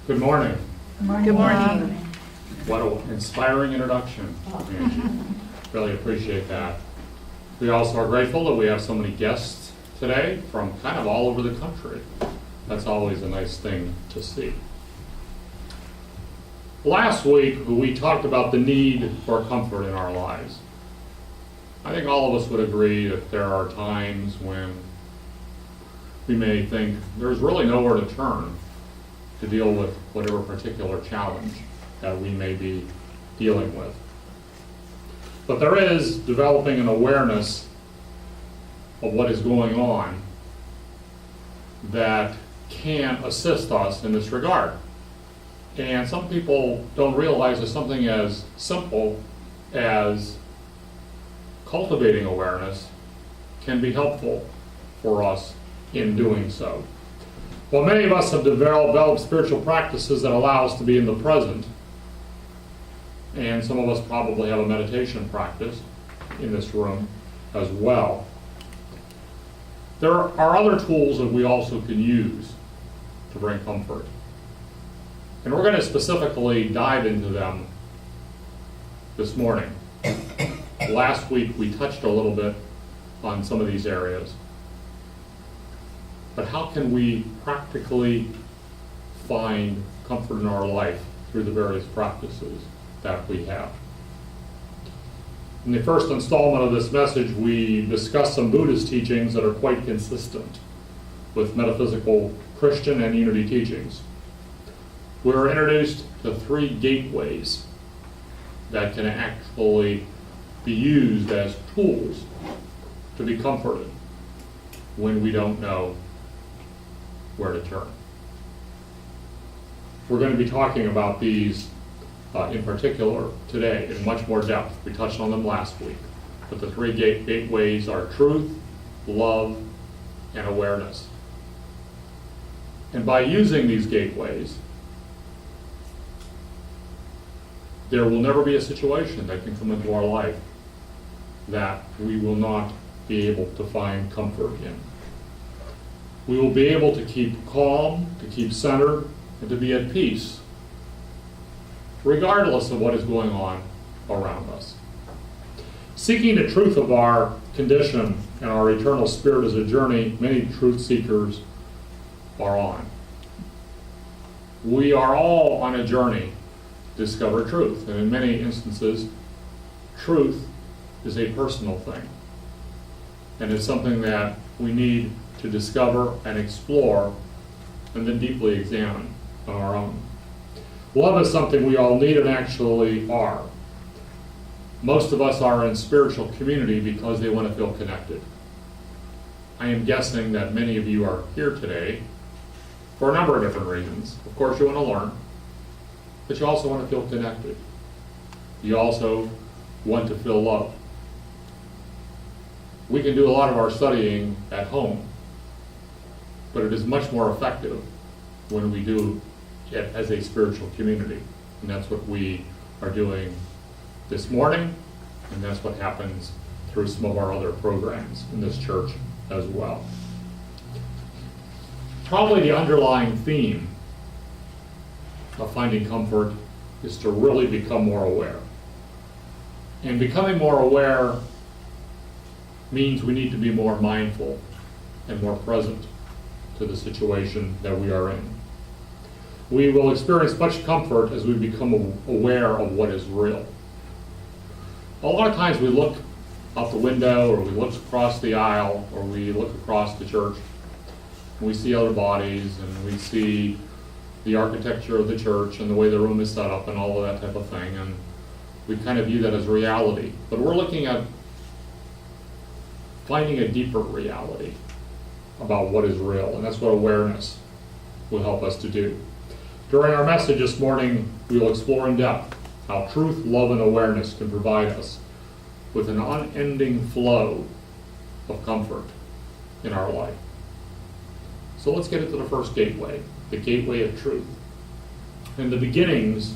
Good morning. Good morning. What an inspiring introduction, Angie. Really appreciate that. We also are grateful that we have so many guests today from kind of all over the country. That's always a nice thing to see. Last week, we talked about the need for comfort in our lives. I think all of us would agree that there are times when we may think there's really nowhere to turn to deal with whatever particular challenge that we may be dealing with. But there is developing an awareness of what is going on that can assist us in this regard. And some people don't realize that something as simple as cultivating awareness can be helpful for us in doing so. Well, many of us have developed spiritual practices that allow us to be in the present, and some of us probably have a meditation practice in this room as well. There are other tools that we also can use to bring comfort, and we're going to specifically dive into them this morning. Last week we touched a little bit on some of these areas. But how can we practically find comfort in our life through the various practices that we have? In the first installment of this message, we discussed some Buddhist teachings that are quite consistent with metaphysical Christian and unity teachings. We were introduced to 3 gateways that can actually be used as tools to be comforted when we don't know where to turn. We're going to be talking about these in particular today in much more depth. We touched on them last week. But the 3 gateways are truth, love, and awareness. And by using these gateways, there will never be a situation that can come into our life that we will not be able to find comfort in. We will be able to keep calm, to keep centered, and to be at peace, regardless of what is going on around us. Seeking the truth of our condition and our eternal spirit is a journey many truth seekers are on. We are all on a journey to discover truth, and in many instances, truth is a personal thing. And it's something that we need to discover and explore and then deeply examine on our own. Love is something we all need and actually are. Most of us are in spiritual community because they want to feel connected. I am guessing that many of you are here today for a number of different reasons. Of course, you want to learn, but you also want to feel connected. You also want to feel loved. We can do a lot of our studying at home, but it is much more effective when we do it as a spiritual community. And that's what we are doing this morning, and that's what happens through some of our other programs in this church as well. Probably the underlying theme of finding comfort is to really become more aware. And becoming more aware means we need to be more mindful and more present to the situation that we are in. We will experience much comfort as we become aware of what is real. A lot of times we look out the window, or we look across the aisle, or we look across the church, and we see other bodies, and we see the architecture of the church and the way the room is set up and all of that type of thing, and we kind of view that as reality. But we're looking at finding a deeper reality about what is real, and that's what awareness will help us to do. During our message this morning, we will explore in depth how truth, love, and awareness can provide us with an unending flow of comfort in our life. So let's get into the first gateway, the gateway of truth. And the beginnings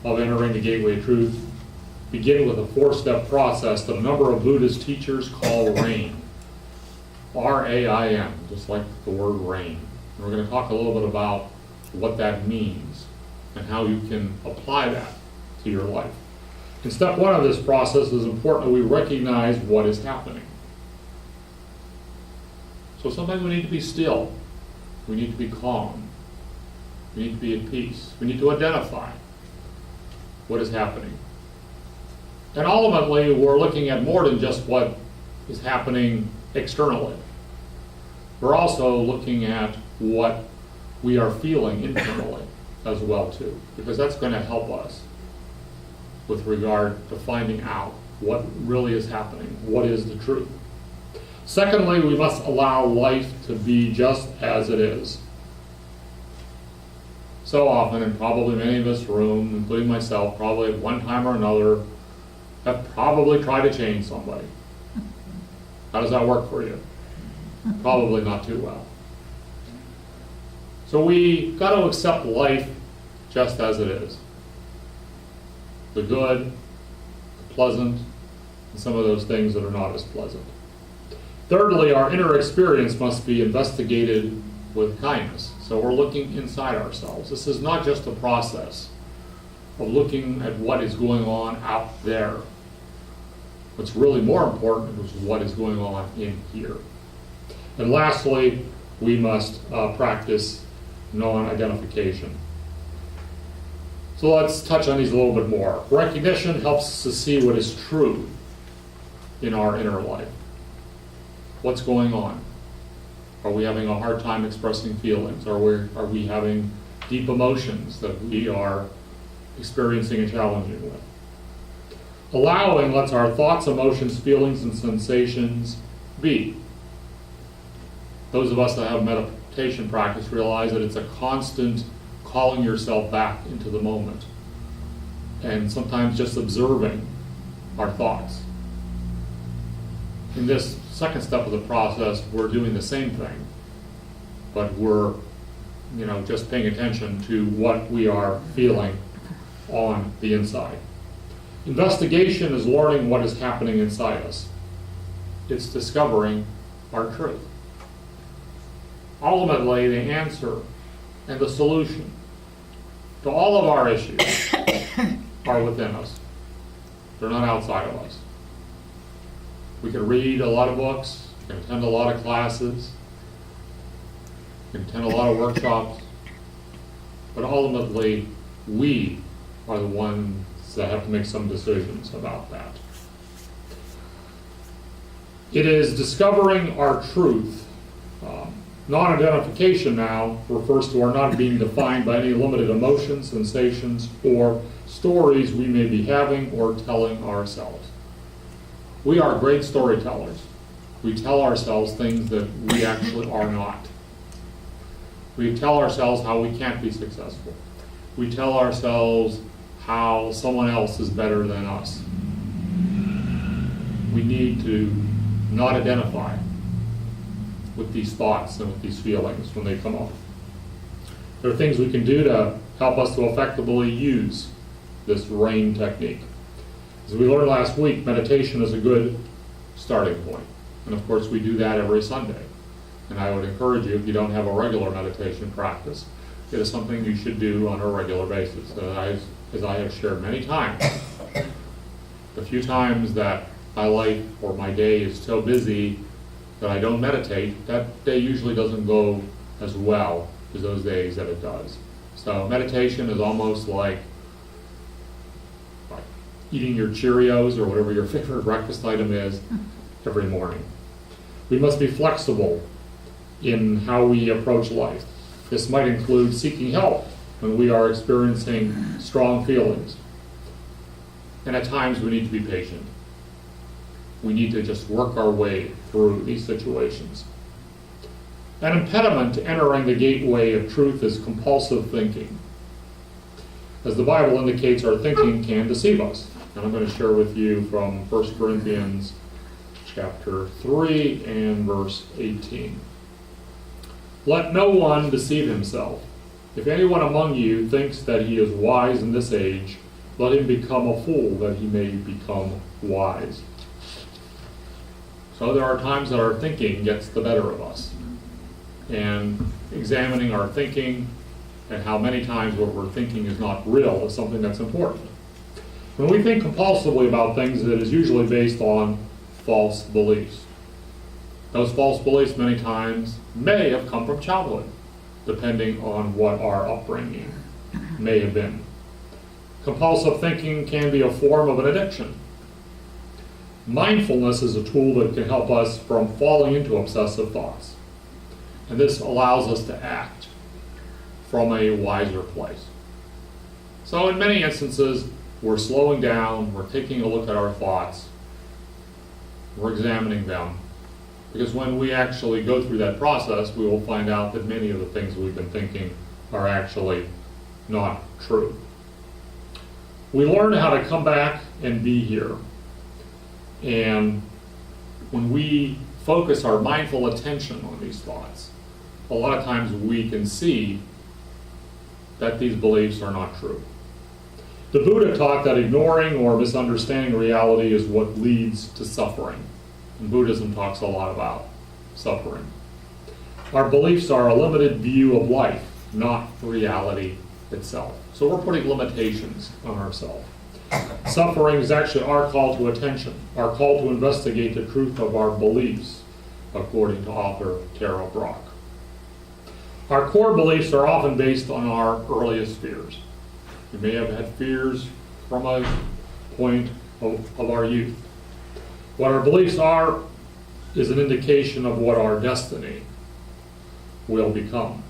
of entering the gateway of truth begin with a 4-step process that a number of Buddhist teachers call RAIN. R-A-I-N, just like the word rain. And we're going to talk a little bit about what that means and how you can apply that to your life. In step one of this process, it is important that we recognize what is happening. So sometimes we need to be still. We need to be calm. We need to be at peace. We need to identify what is happening. And ultimately, we're looking at more than just what is happening externally. We're also looking at what we are feeling internally as well too, because that's going to help us with regard to finding out what really is happening, what is the truth. Secondly, we must allow life to be just as it is. So often, and probably many of this room, including myself, probably at one time or another, have probably tried to change somebody. How does that work for you? Probably not too well. So we got to accept life just as it is. The good, the pleasant, and some of those things that are not as pleasant. Thirdly, our inner experience must be investigated with kindness. So we're looking inside ourselves. This is not just a process of looking at what is going on out there. What's really more important is what is going on in here. And lastly, we must practice non-identification. So let's touch on these a little bit more. Recognition helps us to see what is true in our inner life. What's going on? Are we having a hard time expressing feelings? Are we having deep emotions that we are experiencing and challenging with? Allowing lets our thoughts, emotions, feelings, and sensations be. Those of us that have meditation practice realize that it's a constant calling yourself back into the moment, and sometimes just observing our thoughts. In this second step of the process, we're doing the same thing, but we're just paying attention to what we are feeling on the inside. Investigation is learning what is happening inside us. It's discovering our truth. Ultimately, the answer and the solution to all of our issues are within us. They're not outside of us. We can read a lot of books, we can attend a lot of classes, we can attend a lot of workshops, but ultimately, we are the ones that have to make some decisions about that. It is discovering our truth. Non-identification now refers to our not being defined by any limited emotions, sensations, or stories we may be having or telling ourselves. We are great storytellers. We tell ourselves things that we actually are not. We tell ourselves how we can't be successful. We tell ourselves how someone else is better than us. We need to not identify with these thoughts and with these feelings when they come up. There are things we can do to help us to effectively use this RAIN technique. As we learned last week, meditation is a good starting point. And of course, we do that every Sunday. And I would encourage you, if you don't have a regular meditation practice, it is something you should do on a regular basis. As I have shared many times, the few times that my life or my day is so busy that I don't meditate, that day usually doesn't go as well as those days that it does. So meditation is almost like eating your Cheerios or whatever your favorite breakfast item is every morning. We must be flexible in how we approach life. This might include seeking help when we are experiencing strong feelings. And at times we need to be patient. We need to just work our way through these situations. An impediment to entering the gateway of truth is compulsive thinking. As the Bible indicates, our thinking can deceive us. And I'm going to share with you from 1 Corinthians chapter 3 and verse 18. Let no one deceive himself. If anyone among you thinks that he is wise in this age, let him become a fool that he may become wise. So there are times that our thinking gets the better of us. And examining our thinking and how many times what we're thinking is not real is something that's important. When we think compulsively about things, it is usually based on false beliefs. Those false beliefs many times may have come from childhood, depending on what our upbringing may have been. Compulsive thinking can be a form of an addiction. Mindfulness is a tool that can help us from falling into obsessive thoughts. And this allows us to act from a wiser place. So in many instances, we're slowing down, we're taking a look at our thoughts, we're examining them. Because when we actually go through that process, we will find out that many of the things we've been thinking are actually not true. We learn how to come back and be here. And when we focus our mindful attention on these thoughts, a lot of times we can see that these beliefs are not true. The Buddha taught that ignoring or misunderstanding reality is what leads to suffering. And Buddhism talks a lot about suffering. Our beliefs are a limited view of life, not reality itself. So we're putting limitations on ourselves. Suffering is actually our call to attention, our call to investigate the truth of our beliefs, according to author Tara Brach. Our core beliefs are often based on our earliest fears. We may have had fears from a point of our youth. What our beliefs are is an indication of what our destiny will become.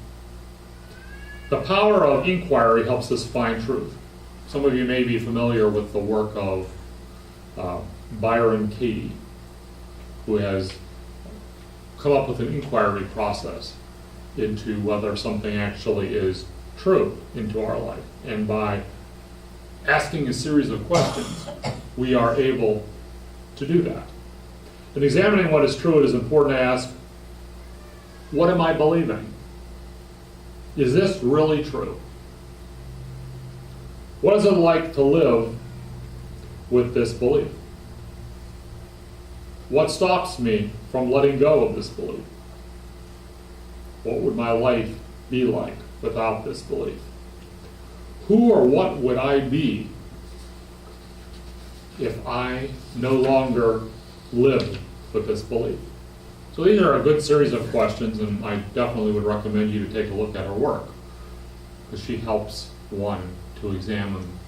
The power of inquiry helps us find truth. Some of you may be familiar with the work of Byron Katie, who has come up with an inquiry process into whether something actually is true into our life. And by asking a series of questions, we are able to do that. In examining what is true, it is important to ask, what am I believing? Is this really true? What is it like to live with this belief? What stops me from letting go of this belief? What would my life be like without this belief? Who or what would I be if I no longer lived with this belief? So these are a good series of questions, and I definitely would recommend you to take a look at her work, because she helps one to examine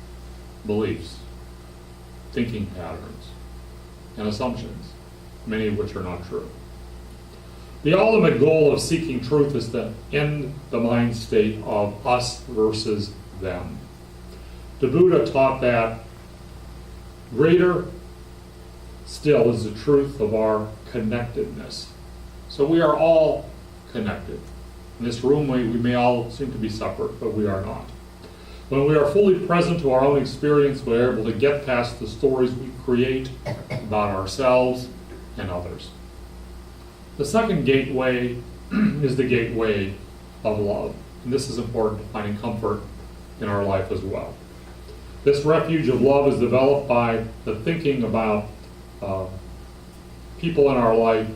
beliefs, thinking patterns, and assumptions, many of which are not true. The ultimate goal of seeking truth is to end the mind state of us versus them. The Buddha taught that greater still is the truth of our connectedness. So we are all connected. In this room, we may all seem to be separate, but we are not. When we are fully present to our own experience, we are able to get past the stories we create about ourselves and others. The second gateway is the gateway of love. And this is important to finding comfort in our life as well. This refuge of love is developed by the thinking about people in our life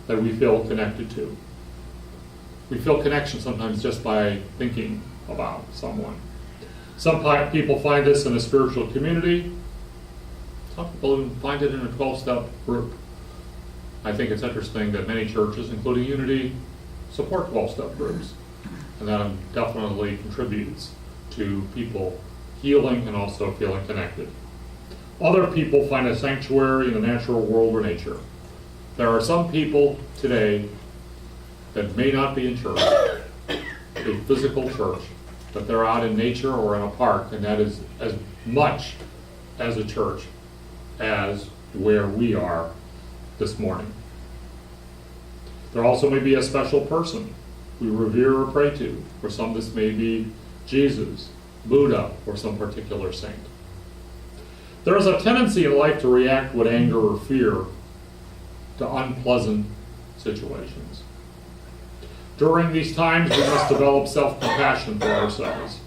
that we feel connected to. We feel connection sometimes just by thinking about someone. Some people find this in a spiritual community. Some people even find it in a 12-step group. I think it's interesting that many churches, including Unity, support 12-step groups. And that definitely contributes to people healing and also feeling connected. Other people find a sanctuary in the natural world or nature. There are some people today that may not be in church, a physical church, but they're out in nature or in a park, and that is as much as a church as where we are this morning. There also may be a special person we revere or pray to. For some, this may be Jesus, Buddha, or some particular saint. There is a tendency in life to react with anger or fear to unpleasant situations. During these times, we must develop self-compassion for ourselves.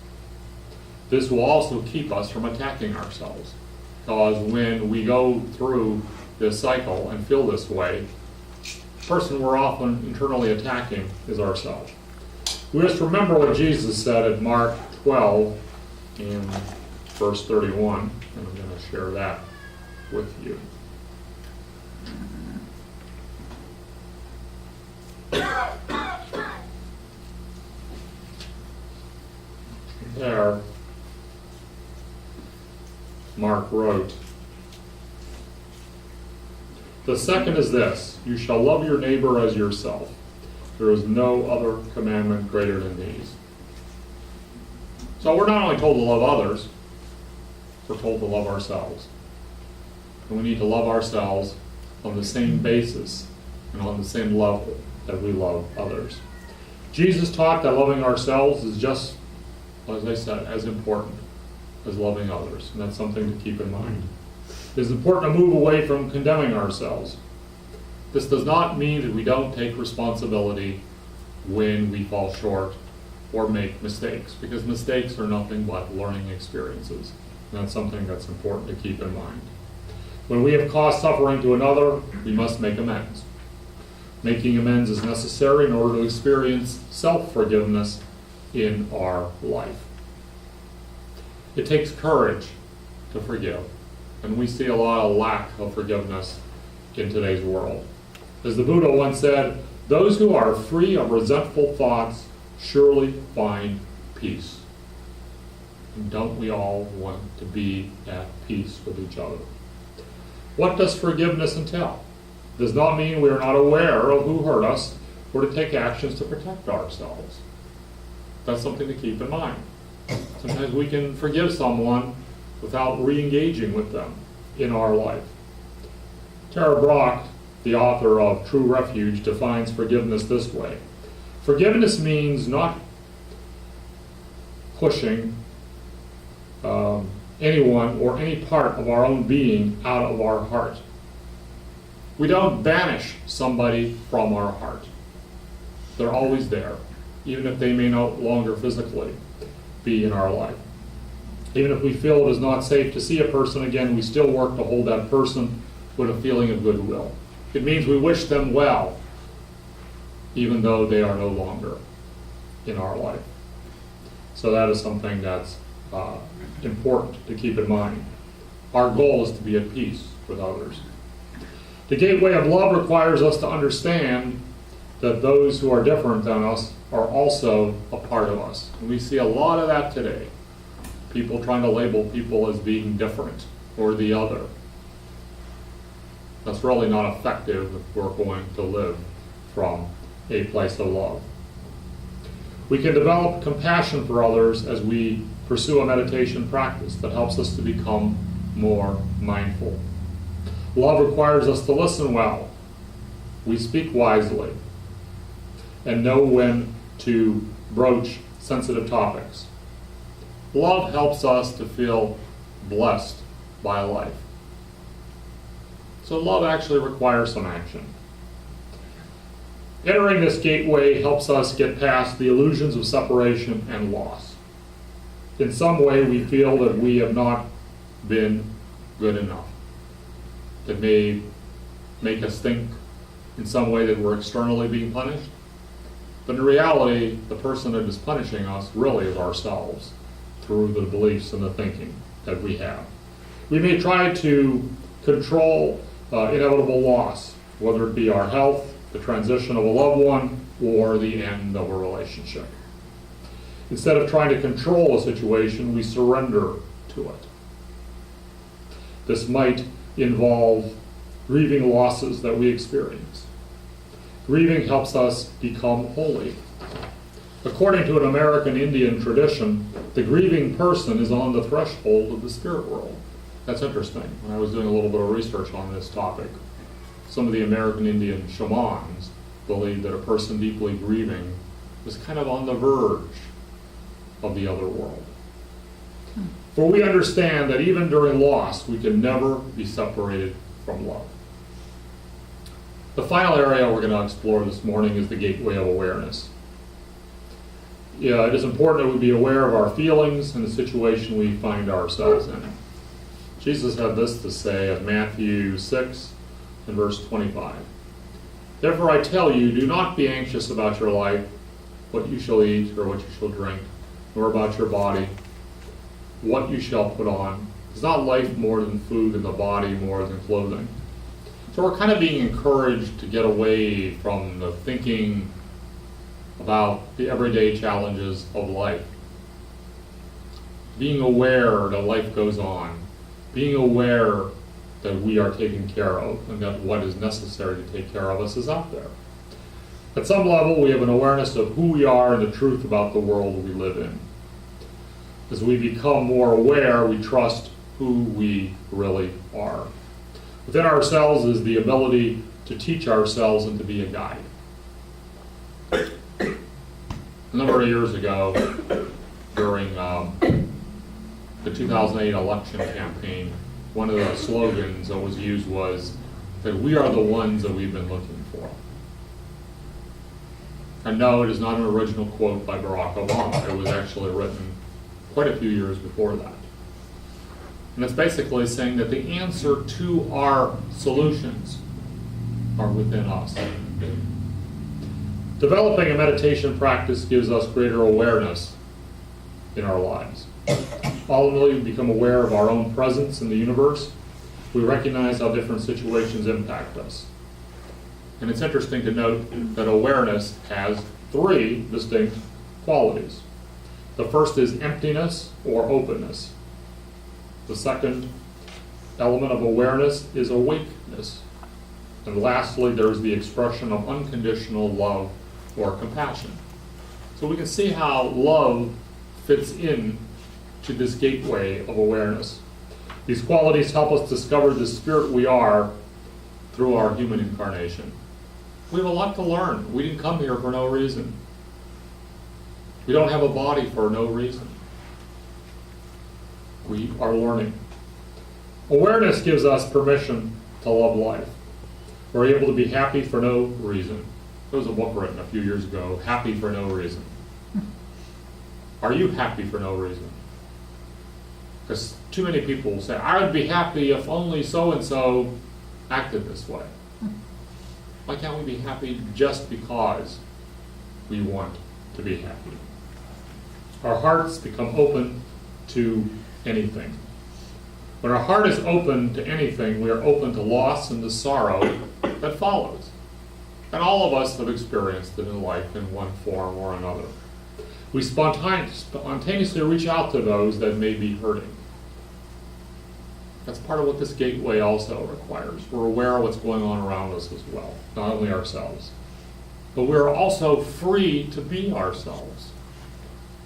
This will also keep us from attacking ourselves, because when we go through this cycle and feel this way, the person we're often internally attacking is ourselves. We just remember what Jesus said at Mark 12 in verse 31, and I'm going to share that with you. There, Mark wrote, "The second is this, you shall love your neighbor as yourself. There is no other commandment greater than these." So we're not only told to love others, we're told to love ourselves. And we need to love ourselves on the same basis and on the same level that we love others. Jesus taught that loving ourselves is just, as I said, as important as loving others. And that's something to keep in mind. It is important to move away from condemning ourselves. This does not mean that we don't take responsibility when we fall short or make mistakes, because mistakes are nothing but learning experiences. And that's something that's important to keep in mind. When we have caused suffering to another, we must make amends. Making amends is necessary in order to experience self-forgiveness in our life. It takes courage to forgive, and we see a lot of lack of forgiveness in today's world. As the Buddha once said, those who are free of resentful thoughts surely find peace. And don't we all want to be at peace with each other? What does forgiveness entail? It does not mean we are not aware of who hurt us or to take actions to protect ourselves. That's something to keep in mind. Sometimes we can forgive someone without re-engaging with them in our life. Tara Brock, the author of True Refuge, defines forgiveness this way. Forgiveness means not pushing anyone or any part of our own being out of our heart. We don't banish somebody from our heart. They're always there, even if they may no longer physically be in our life. Even if we feel it is not safe to see a person again, we still work to hold that person with a feeling of goodwill. It means we wish them well, even though they are no longer in our life. So that is something that's important to keep in mind. Our goal is to be at peace with others. The gateway of love requires us to understand that those who are different than us are also a part of us. And we see a lot of that today. People trying to label people as being different or the other. That's really not effective if we're going to live from a place of love. We can develop compassion for others as we pursue a meditation practice that helps us to become more mindful. Love requires us to listen well. We speak wisely and know when to broach sensitive topics. Love helps us to feel blessed by life. So love actually requires some action. Entering this gateway helps us get past the illusions of separation and loss. In some way, we feel that we have not been good enough. That may make us think in some way that we're externally being punished. But in reality, the person that is punishing us really is ourselves through the beliefs and the thinking that we have. We may try to control inevitable loss, whether it be our health, the transition of a loved one, or the end of a relationship. Instead of trying to control a situation, we surrender to it. This might involve grieving losses that we experience. Grieving helps us become holy. According to an American Indian tradition, the grieving person is on the threshold of the spirit world. That's interesting. When I was doing a little bit of research on this topic, some of the American Indian shamans believe that a person deeply grieving is kind of on the verge of the other world. For we understand that even during loss, we can never be separated from love. The final area we're going to explore this morning is the gateway of awareness. It is important that we be aware of our feelings and the situation we find ourselves in. Jesus had this to say at Matthew 6 and verse 25. Therefore I tell you, do not be anxious about your life, what you shall eat or what you shall drink, nor about your body, what you shall put on. Is not life more than food, and the body more than clothing? So we're kind of being encouraged to get away from the thinking about the everyday challenges of life. Being aware that life goes on. Being aware that we are taken care of and that what is necessary to take care of us is out there. At some level, we have an awareness of who we are and the truth about the world we live in. As we become more aware, we trust who we really are. Within ourselves is the ability to teach ourselves and to be a guide. A number of years ago, during the 2008 election campaign, one of the slogans that was used was that we are the ones that we've been looking for. And no, it is not an original quote by Barack Obama. It was actually written quite a few years before that. And it's basically saying that the answer to our solutions are within us. Developing a meditation practice gives us greater awareness in our lives. Ultimately, we become aware of our own presence in the universe. We recognize how different situations impact us. And it's interesting to note that awareness has 3 distinct qualities. The first is emptiness or openness. The second element of awareness is awakeness. And lastly, there's the expression of unconditional love or compassion. So we can see how love fits in to this gateway of awareness. These qualities help us discover the spirit we are through our human incarnation. We have a lot to learn. We didn't come here for no reason. We don't have a body for no reason. We are learning. Awareness gives us permission to love life. We're able to be happy for no reason. There was a book written a few years ago, Happy for No Reason. Are you happy for no reason? Because too many people say, I would be happy if only so-and-so acted this way. Why can't we be happy just because we want to be happy? Our hearts become open to anything. When our heart is open to anything, we are open to loss and the sorrow that follows. And all of us have experienced it in life in one form or another. We spontaneously reach out to those that may be hurting. That's part of what this gateway also requires. We're aware of what's going on around us as well, not only ourselves. But we're also free to be ourselves.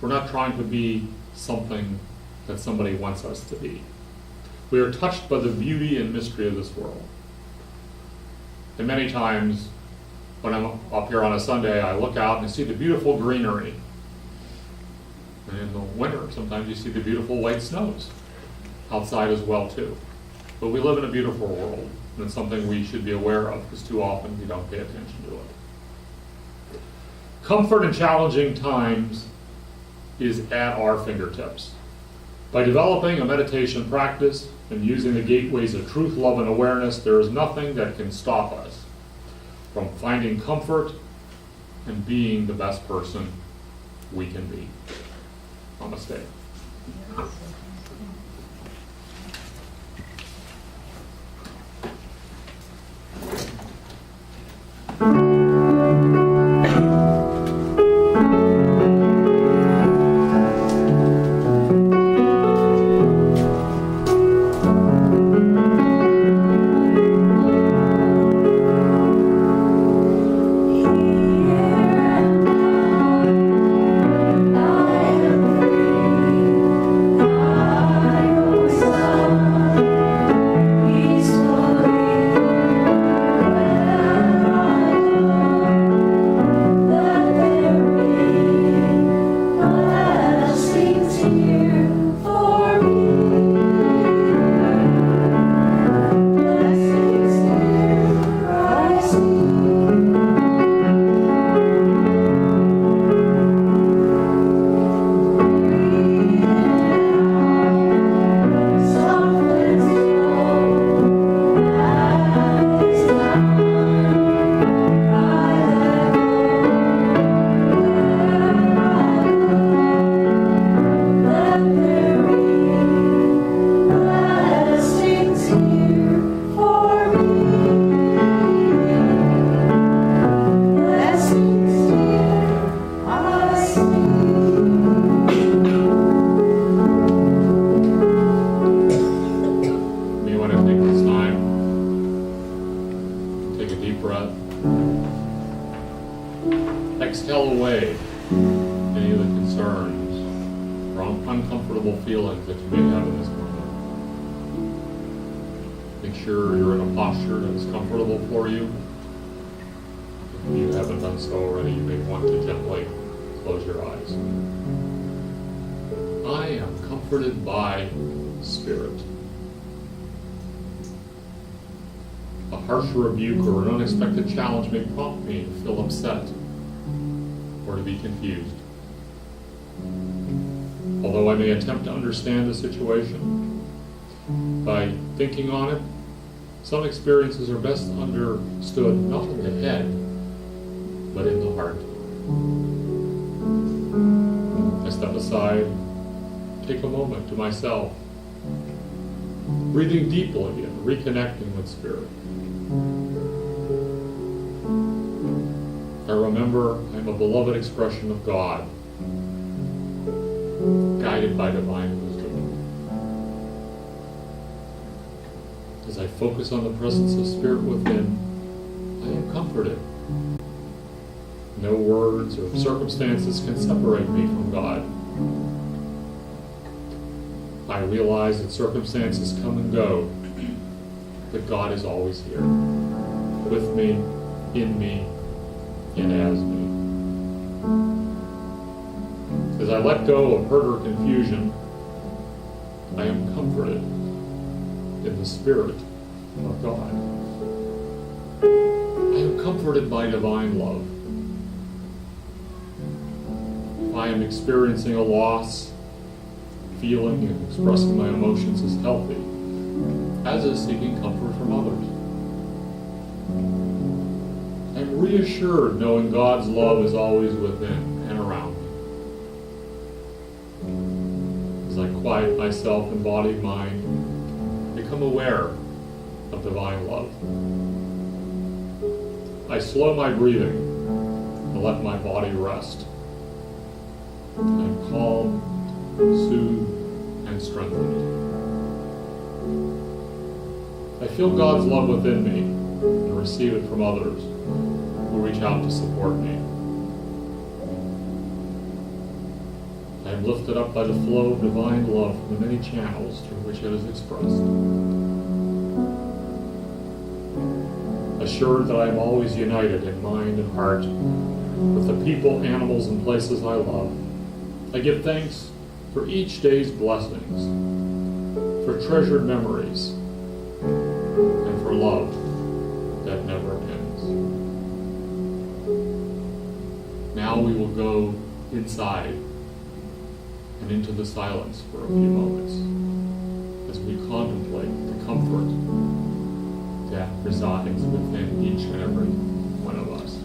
We're not trying to be something that somebody wants us to be. We are touched by the beauty and mystery of this world. And many times, when I'm up here on a Sunday, I look out and I see the beautiful greenery. And in the winter, sometimes you see the beautiful white snows outside as well too. But we live in a beautiful world, and it's something we should be aware of, because too often we don't pay attention to it. Comfort in challenging times is at our fingertips. By developing a meditation practice and using the gateways of truth, love, and awareness, there is nothing that can stop us from finding comfort and being the best person we can be. Namaste. concerns or uncomfortable feelings that you may have in this moment. Make sure you're in a posture that's comfortable for you. If you haven't done so already, you may want to gently close your eyes. I am comforted by Spirit. A harsh rebuke or an unexpected challenge may prompt me to feel upset or to be confused. Although I may attempt to understand the situation, by thinking on it, some experiences are best understood not in the head, but in the heart. I step aside, take a moment to myself, breathing deeply and reconnecting with Spirit. I remember I'm a beloved expression of God, guided by divine wisdom. As I focus on the presence of Spirit within, I am comforted. No words or circumstances can separate me from God. I realize that circumstances come and go, but God is always here, with me, in me, and as me. As I let go of hurt or confusion, I am comforted in the Spirit of God. I am comforted by divine love. If I am experiencing a loss, feeling and expressing my emotions is healthy, as is seeking comfort from others. I'm reassured knowing God's love is always within and around me. As I quiet myself in body and mind, become aware of divine love. I slow my breathing and let my body rest. I'm calm, soothed, and strengthened. I feel God's love within me and receive it from others who reach out to support me. I am lifted up by the flow of divine love from the many channels through which it is expressed. Assured that I am always united in mind and heart with the people, animals, and places I love, I give thanks for each day's blessings, for treasured memories, and for love that never ends. Now we will go inside and into the silence for a few moments as we contemplate the comfort that resides within each and every one of us.